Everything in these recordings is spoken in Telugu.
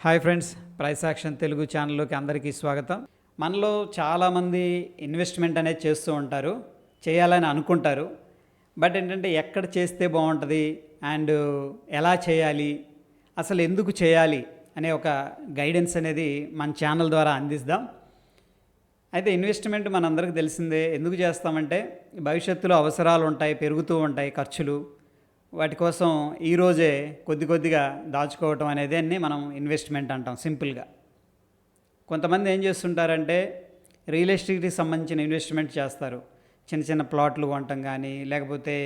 Hi friends, price action Telugu ఛానల్లోకి అందరికీ స్వాగతం. మనలో చాలామంది ఇన్వెస్ట్మెంట్ అనేది చేస్తూ ఉంటారు, చేయాలని అనుకుంటారు. బట్ ఏంటంటే ఎక్కడ చేస్తే బాగుంటుంది అండ్ ఎలా చేయాలి, అసలు ఎందుకు చేయాలి అనే ఒక గైడెన్స్ అనేది మన ఛానల్ ద్వారా అందిస్తాం. అయితే ఇన్వెస్ట్మెంట్ మనందరికీ తెలిసిందే. ఎందుకు చేస్తామంటే భవిష్యత్తులో అవసరాలు ఉంటాయి, పెరుగుతూ ఉంటాయి ఖర్చులు. వాటి కోసం ఈరోజే కొద్ది కొద్దిగా దాచుకోవటం అనేది అన్నీ మనం ఇన్వెస్ట్మెంట్ అంటాం సింపుల్గా. కొంతమంది ఏం చేస్తుంటారంటే రియల్ ఎస్టేట్కి సంబంధించిన ఇన్వెస్ట్మెంట్ చేస్తారు. చిన్న చిన్న ప్లాట్లు కొనటం కానీ, లేకపోతే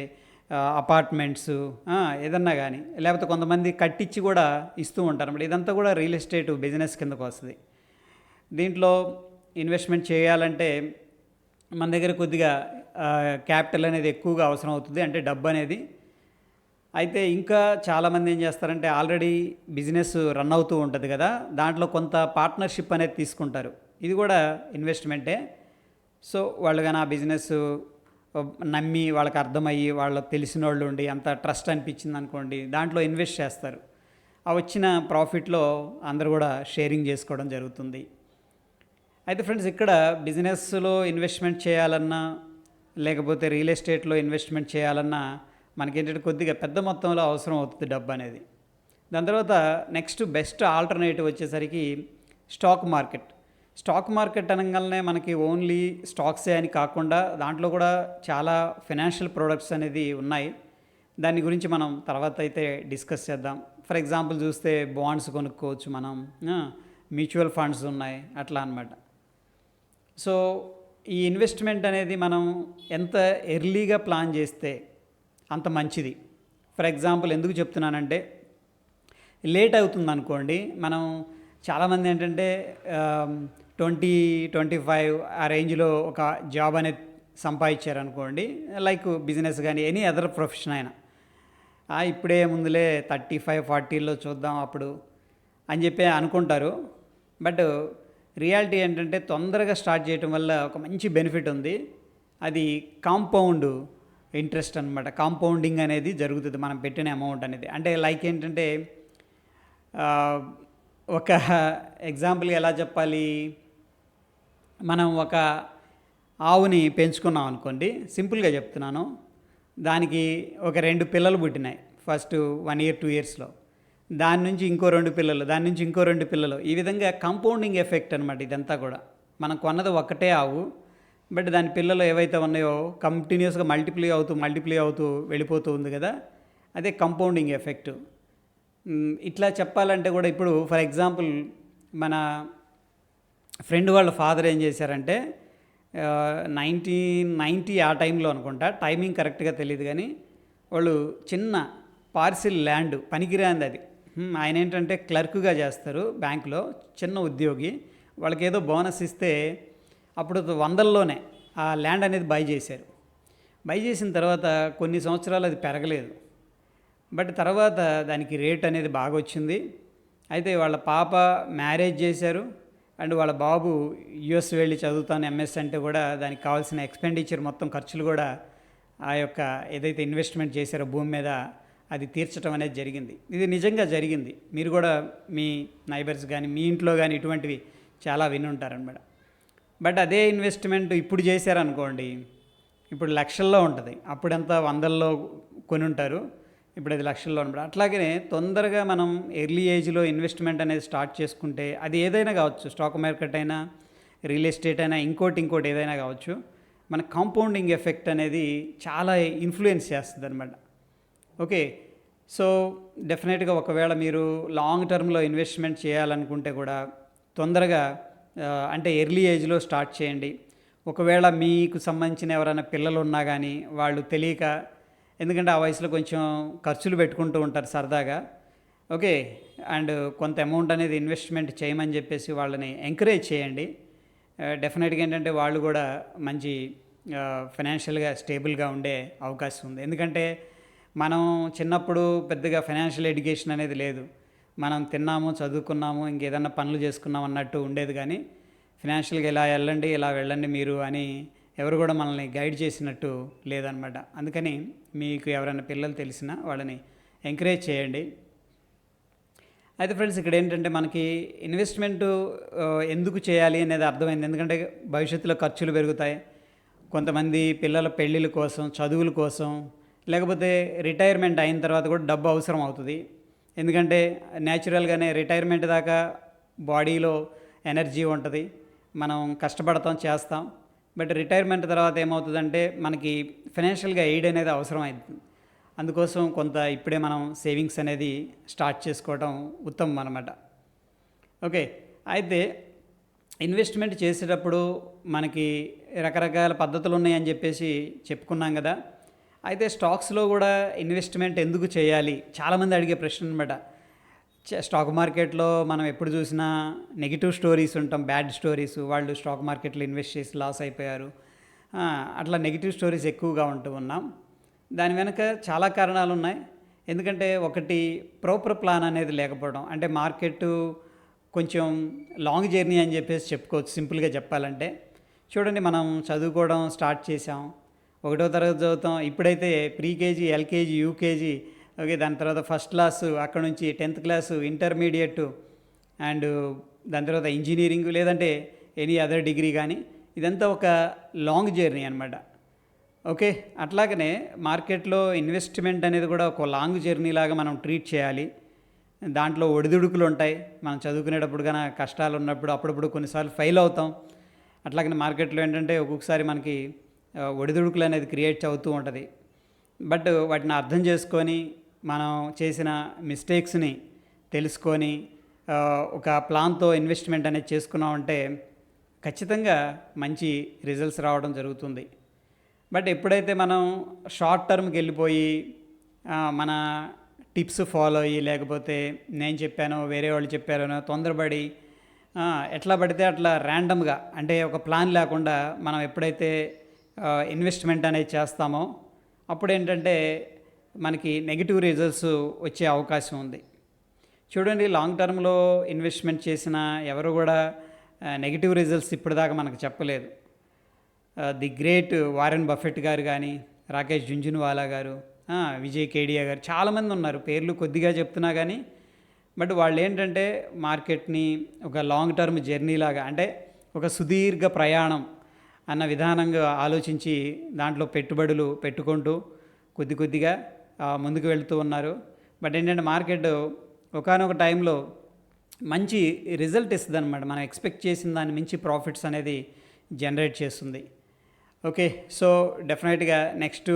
అపార్ట్మెంట్స్ ఏదన్నా కానీ, లేకపోతే కొంతమంది కట్టించి కూడా ఇస్తూ ఉంటారు అన్నమాట. ఇదంతా కూడా రియల్ ఎస్టేట్ బిజినెస్ కిందకు వస్తుంది. దీంట్లో ఇన్వెస్ట్మెంట్ చేయాలంటే మన దగ్గర కొద్దిగా క్యాపిటల్ అనేది ఎక్కువగా అవసరం అవుతుంది, అంటే డబ్బు అనేది. అయితే ఇంకా చాలామంది ఏం చేస్తారంటే ఆల్రెడీ బిజినెస్ రన్ అవుతూ ఉంటుంది కదా, దాంట్లో కొంత పార్ట్నర్షిప్ అనేది తీసుకుంటారు. ఇది కూడా ఇన్వెస్ట్మెంటే. సో వాళ్ళు కానీ ఆ బిజినెస్ నమ్మి, వాళ్ళకి అర్థమయ్యి, వాళ్ళకి తెలిసిన వాళ్ళు ఉండి అంత ట్రస్ట్ అనిపించింది అనుకోండి, దాంట్లో ఇన్వెస్ట్ చేస్తారు. ఆ వచ్చిన ప్రాఫిట్లో అందరూ కూడా షేరింగ్ చేసుకోవడం జరుగుతుంది. అయితే ఫ్రెండ్స్, ఇక్కడ బిజినెస్లో ఇన్వెస్ట్మెంట్ చేయాలన్నా, లేకపోతే రియల్ ఎస్టేట్లో ఇన్వెస్ట్మెంట్ చేయాలన్నా మనకేంటంటే కొద్దిగా పెద్ద మొత్తంలో అవసరం అవుతుంది డబ్బు అనేది. దాని తర్వాత నెక్స్ట్ బెస్ట్ ఆల్టర్నేటివ్ వచ్చేసరికి స్టాక్ మార్కెట్. స్టాక్ మార్కెట్ అనగానే మనకి ఓన్లీ స్టాక్సే అని కాకుండా దాంట్లో కూడా చాలా ఫైనాన్షియల్ ప్రొడక్ట్స్ అనేది ఉన్నాయి. దాని గురించి మనం తర్వాత అయితే డిస్కస్ చేద్దాం. ఫర్ ఎగ్జాంపుల్ చూస్తే బాండ్స్ కొనుక్కోవచ్చు మనం, మ్యూచువల్ ఫండ్స్ ఉన్నాయి, అట్లా అనమాట. సో ఈ ఇన్వెస్ట్మెంట్ అనేది మనం ఎంత ఎర్లీగా ప్లాన్ చేస్తే అంత మంచిది. ఫర్ ఎగ్జాంపుల్ ఎందుకు చెప్తున్నానంటే, లేట్ అవుతుంది అనుకోండి, మనం చాలామంది ఏంటంటే 20-25 ఆ రేంజ్లో ఒక జాబ్ అనేది సంపాదించారనుకోండి, లైక్ బిజినెస్ కానీ ఎనీ అదర్ ప్రొఫెషన్ అయినా, ఇప్పుడే ముందులే 35-40లో చూద్దాం అప్పుడు అని చెప్పి అనుకుంటారు. బట్ రియాలిటీ ఏంటంటే తొందరగా స్టార్ట్ చేయటం వల్ల ఒక మంచి బెనిఫిట్ ఉంది. అది కాంపౌండ్ ఇంట్రెస్ట్ అనమాట. కాంపౌండింగ్ అనేది జరుగుతుంది మనం పెట్టిన అమౌంట్ అనేది. అంటే లైక్ ఏంటంటే ఒక ఎగ్జాంపుల్ ఎలా చెప్పాలి, మనం ఒక ఆవుని పెంచుకున్నాం అనుకోండి, సింపుల్గా చెప్తున్నాను. దానికి ఒక 2 పిల్లలు పుట్టినాయి ఫస్ట్ 1 year 2 yearsలో. దాని నుంచి ఇంకో 2 పిల్లలు, దాని నుంచి ఇంకో 2 పిల్లలు. ఈ విధంగా కాంపౌండింగ్ ఎఫెక్ట్ అనమాట ఇదంతా కూడా. మనం కొన్నది ఒక్కటే ఆవు, బట్ దాని పిల్లలు ఏవైతే ఉన్నాయో కంటిన్యూస్గా మల్టిప్లై అవుతూ వెళ్ళిపోతూ ఉంది కదా, అదే కంపౌండింగ్ ఎఫెక్ట్. ఇట్లా చెప్పాలంటే కూడా ఇప్పుడు ఫర్ ఎగ్జాంపుల్ మన ఫ్రెండ్ వాళ్ళ ఫాదర్ ఏం చేశారంటే 1990 ఆ టైంలో అనుకుంటా, టైమింగ్ కరెక్ట్గా తెలియదు కానీ, వాళ్ళు చిన్న పార్సిల్ ల్యాండ్, పనికిరాంది అది. ఆయన ఏంటంటే క్లర్క్గా చేస్తారు బ్యాంకులో, చిన్న ఉద్యోగి. వాళ్ళకి ఏదో బోనస్ ఇస్తే అప్పుడు 100లోనే ఆ ల్యాండ్ అనేది బై చేశారు. బై చేసిన తర్వాత కొన్ని సంవత్సరాలు అది పెరగలేదు, బట్ తర్వాత దానికి రేట్ అనేది బాగా వచ్చింది. అయితే వాళ్ళ పాప మ్యారేజ్ చేశారు, అండ్ వాళ్ళ బాబు యుఎస్ వెళ్ళి చదువుతాను ఎంఎస్ అంటే కూడా దానికి కావాల్సిన ఎక్స్పెండిచర్ మొత్తం ఖర్చులు కూడా ఆ యొక్క ఏదైతే ఇన్వెస్ట్మెంట్ చేశారో భూమి మీద అది తీర్చడం అనేది జరిగింది. ఇది నిజంగా జరిగింది. మీరు కూడా మీ నైబర్స్ కానీ మీ ఇంట్లో కానీ ఇటువంటివి చాలా విని ఉంటారనమాట. బట్ అదే ఇన్వెస్ట్మెంట్ ఇప్పుడు చేశారనుకోండి, ఇప్పుడు లక్షల్లో ఉంటుంది. అప్పుడంతా 100లో కొని ఉంటారు, ఇప్పుడు అది లక్షల్లో అనమాట. అట్లాగనే తొందరగా మనం ఎర్లీ ఏజ్లో ఇన్వెస్ట్మెంట్ అనేది స్టార్ట్ చేసుకుంటే, అది ఏదైనా కావచ్చు, స్టాక్ మార్కెట్ అయినా, రియల్ ఎస్టేట్ అయినా, ఇంకోటి ఏదైనా కావచ్చు, మన కాంపౌండింగ్ ఎఫెక్ట్ అనేది చాలా ఇన్ఫ్లుయెన్స్ చేస్తుంది అనమాట. ఓకే, సో డెఫినెట్గా ఒకవేళ మీరు లాంగ్ టర్మ్లో ఇన్వెస్ట్మెంట్ చేయాలనుకుంటే కూడా తొందరగా అంటే ఎర్లీ ఏజ్లో స్టార్ట్ చేయండి. ఒకవేళ మీకు సంబంధించిన ఎవరైనా పిల్లలు ఉన్నా కానీ వాళ్ళు తెలియక, ఎందుకంటే ఆ వయసులో కొంచెం ఖర్చులు పెట్టుకుంటూ ఉంటారు సరదాగా, ఓకే, అండ్ కొంత అమౌంట్ అనేది ఇన్వెస్ట్మెంట్ చేయమని చెప్పేసి వాళ్ళని ఎంకరేజ్ చేయండి. డెఫినెట్గా ఏంటంటే వాళ్ళు కూడా మంచి ఫైనాన్షియల్గా స్టేబుల్గా ఉండే అవకాశం ఉంది. ఎందుకంటే మనం చిన్నప్పుడు పెద్దగా ఫైనాన్షియల్ ఎడ్యుకేషన్ అనేది లేదు. మనం తిన్నాము, చదువుకున్నాము, ఇంకేదన్నా పనులు చేసుకున్నాం అన్నట్టు ఉండేది. కానీ ఫైనాన్షియల్గా ఇలా వెళ్ళండి మీరు అని ఎవరు కూడా మనల్ని గైడ్ చేసినట్టు లేదనమాట. అందుకని మీకు ఎవరైనా పిల్లలు తెలిసినా వాళ్ళని ఎంకరేజ్ చేయండి. అయితే ఫ్రెండ్స్ ఇక్కడ ఏంటంటే మనకి ఇన్వెస్ట్మెంటు ఎందుకు చేయాలి అనేది అర్థమైంది. ఎందుకంటే భవిష్యత్తులో ఖర్చులు పెరుగుతాయి. కొంతమంది పిల్లల పెళ్ళిళ్ళ కోసం, చదువుల కోసం, లేకపోతే రిటైర్మెంట్ అయిన తర్వాత కూడా డబ్బు అవసరం అవుతుంది. ఎందుకంటే న్యాచురల్గానే రిటైర్మెంట్ దాకా బాడీలో ఎనర్జీ ఉంటుంది, మనం కష్టపడతాం, చేస్తాం. బట్ రిటైర్మెంట్ తర్వాత ఏమవుతుందంటే మనకి ఫైనాన్షియల్గా ఎయిడ్ అనేది అవసరం అవుతుంది. అందుకోసం కొంత ఇప్పుడే మనం సేవింగ్స్ అనేది స్టార్ట్ చేసుకోవడం ఉత్తమం అన్నమాట. ఓకే, అయితే ఇన్వెస్ట్మెంట్ చేసేటప్పుడు మనకి రకరకాల పద్ధతులు ఉన్నాయని చెప్పేసి చెప్పుకున్నాం కదా. అయితే స్టాక్స్లో కూడా ఇన్వెస్ట్మెంట్ ఎందుకు చేయాలి, చాలామంది అడిగే ప్రశ్న అనమాట. స్టాక్ మార్కెట్లో మనం ఎప్పుడు చూసినా నెగిటివ్ స్టోరీస్ ఉంటాం, బ్యాడ్ స్టోరీస్, వాళ్ళు స్టాక్ మార్కెట్లో ఇన్వెస్ట్ చేసి లాస్ అయిపోయారు, అట్లా నెగిటివ్ స్టోరీస్ ఎక్కువగా ఉంటూ ఉన్నాం. దాని వెనక చాలా కారణాలు ఉన్నాయి. ఎందుకంటే ఒకటి ప్రాపర్ ప్లాన్ అనేది లేకపోవడం, అంటే మార్కెట్ కొంచెం లాంగ్ జర్నీ అని చెప్పేసి చెప్పుకోవచ్చు. సింపుల్గా చెప్పాలంటే చూడండి, మనం చదువుకోవడం స్టార్ట్ చేసాం, 1వ తరగతి చదువుతాం, ఇప్పుడైతే ప్రీకేజీ, ఎల్కేజీ, యూకేజీ, ఓకే, దాని తర్వాత ఫస్ట్ క్లాసు, అక్కడ నుంచి 10th క్లాసు, ఇంటర్మీడియట్, అండ్ దాని తర్వాత ఇంజనీరింగ్, లేదంటే ఎనీ అదర్ డిగ్రీ. కానీ ఇదంతా ఒక లాంగ్ జర్నీ అనమాట. ఓకే, అట్లాగనే మార్కెట్లో ఇన్వెస్ట్మెంట్ అనేది కూడా ఒక లాంగ్ జర్నీ లాగా మనం ట్రీట్ చేయాలి. దాంట్లో ఒడిదుడుకులు ఉంటాయి. మనం చదువుకునేటప్పుడు కానీ కష్టాలు ఉన్నప్పుడు అప్పుడప్పుడు కొన్నిసార్లు ఫెయిల్ అవుతాం. అట్లాగనే మార్కెట్లో ఏంటంటే ఒక్కొక్కసారి మనకి ఒడిదుడుకులు అనేది క్రియేట్ అవుతూ ఉంటుంది. బట్ వాటిని అర్థం చేసుకొని మనం చేసిన మిస్టేక్స్ని తెలుసుకొని ఒక ప్లాన్తో ఇన్వెస్ట్మెంట్ అనేది చేసుకున్నామంటే ఖచ్చితంగా మంచి రిజల్ట్స్ రావడం జరుగుతుంది. బట్ ఎప్పుడైతే మనం షార్ట్ టర్మ్కి వెళ్ళిపోయి మన టిప్స్ ఫాలో అయ్యి, లేకపోతే నేను చెప్పానో వేరే వాళ్ళు చెప్పారనో తొందరపడి ఎట్లా పడితే అట్లా ర్యాండమ్గా, అంటే ఒక ప్లాన్ లేకుండా మనం ఎప్పుడైతే ఇన్వెస్ట్మెంట్ అనేది చేస్తామో అప్పుడు ఏంటంటే మనకి నెగిటివ్ రిజల్ట్స్ వచ్చే అవకాశం ఉంది. చూడండి, లాంగ్ టర్మ్లో ఇన్వెస్ట్మెంట్ చేసిన ఎవరు కూడా నెగిటివ్ రిజల్ట్స్ ఇప్పటిదాకా మనకు చెప్పలేదు. ది గ్రేట్ వారెన్ బఫెట్ గారు కానీ, రాకేష్ జుంజున్వాలా గారు, విజయ్ కేడియా గారు, చాలామంది ఉన్నారు. పేర్లు కొద్దిగా చెప్తున్నా కానీ బట్ వాళ్ళు ఏంటంటే మార్కెట్ని ఒక లాంగ్ టర్మ్ జర్నీ లాగా, అంటే ఒక సుదీర్ఘ ప్రయాణం అన్న విధానంగా ఆలోచించి దాంట్లో పెట్టుబడులు పెట్టుకుంటూ కొద్ది కొద్దిగా ముందుకు వెళుతూ ఉన్నారు. బట్ ఏంటంటే మార్కెట్ ఒకానొక టైంలో మంచి రిజల్ట్ ఇస్తుంది అనమాట. మనం ఎక్స్పెక్ట్ చేసిన దాన్ని మించి ప్రాఫిట్స్ అనేది జనరేట్ చేస్తుంది. ఓకే, సో డెఫినెట్గా నెక్స్ట్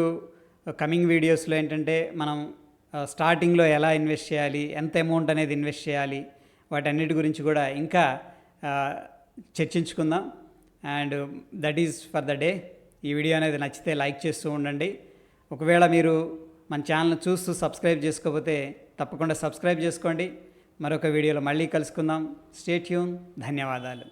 కమింగ్ వీడియోస్లో ఏంటంటే మనం స్టార్టింగ్లో ఎలా ఇన్వెస్ట్ చేయాలి, ఎంత అమౌంట్ అనేది ఇన్వెస్ట్ చేయాలి, వాటన్నిటి గురించి కూడా ఇంకా చర్చించుకుందాం. And that is for the day. ఈ వీడియో అనేది నచ్చితే లైక్ చేస్తూ ఉండండి. ఒకవేళ మీరు మన ఛానల్ని చూస్తూ సబ్స్క్రైబ్ చేసుకోకపోతే తప్పకుండా సబ్స్క్రైబ్ చేసుకోండి. మరొక వీడియోలో మళ్ళీ కలుసుకుందాం. Stay tune. ధన్యవాదాలు.